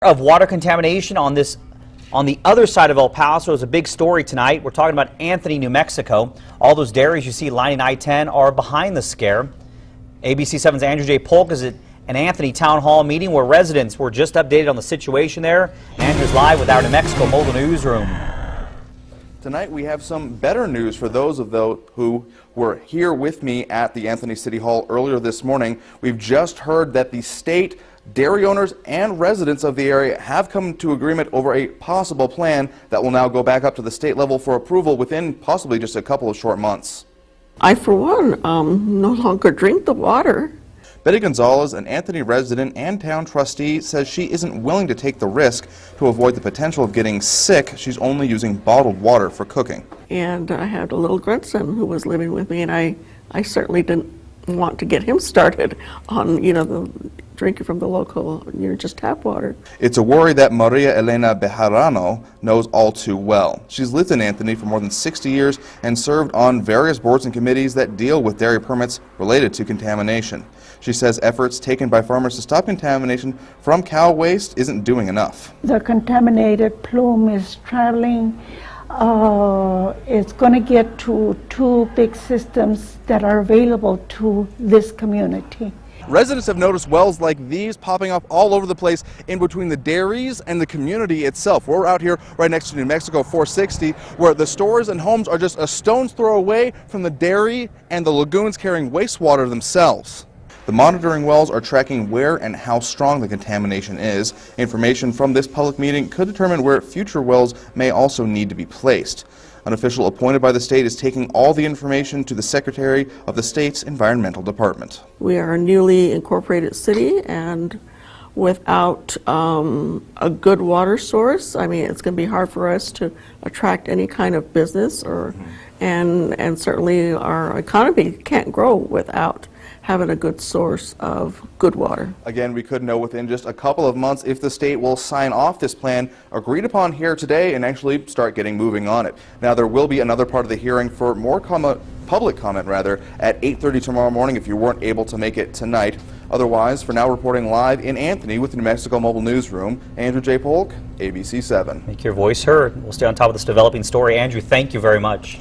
Of water contamination on the other side of El Paso is a big story tonight. We're talking about Anthony, New Mexico. All those dairies you see lining I-10 are behind the scare. ABC 7's Andrew J. Polk is at an Anthony town hall meeting where residents were just updated on the situation there. Andrew's live with our New Mexico Mobile Newsroom. Tonight we have some better news for those who were here with me at the Anthony City Hall earlier this morning. We've just heard that the state, dairy owners, and residents of the area have come to agreement over a possible plan that will now go back up to the state level for approval within possibly just a couple of short months. I, for one, no longer drink the water. Betty Gonzalez, an Anthony resident and town trustee, says she isn't willing to take the risk to avoid the potential of getting sick. She's only using bottled water for cooking. And I had a little grandson who was living with me, and I certainly didn't want to get him started on, the drinking from the local, just tap water. It's a worry that Maria Elena Bejarano knows all too well. She's lived in Anthony for more than 60 years and served on various boards and committees that deal with dairy permits related to contamination. She says efforts taken by farmers to stop contamination from cow waste isn't doing enough. The contaminated plume is traveling. It's going to get to two big systems that are available to this community. Residents have noticed wells like these popping up all over the place in between the dairies and the community itself. We're out here right next to New Mexico 460, where the stores and homes are just a stone's throw away from the dairy and the lagoons carrying wastewater themselves. The monitoring wells are tracking where and how strong the contamination is. Information from this public meeting could determine where future wells may also need to be placed. An official appointed by the state is taking all the information to the Secretary of the state's Environmental Department. We are a newly incorporated city, and without a good water source, it's going to be hard for us to attract any kind of business, and certainly our economy can't grow without having a good source of good water. Again, we could know within just a couple of months if the state will sign off this plan agreed upon here today and actually start getting moving on it. Now, there will be another part of the hearing for more public comment at 8:30 tomorrow morning if you weren't able to make it tonight. Otherwise, for now, reporting live in Anthony with the New Mexico Mobile Newsroom, Andrew J. Polk, ABC 7. Make your voice heard. We'll stay on top of this developing story. Andrew, thank you very much.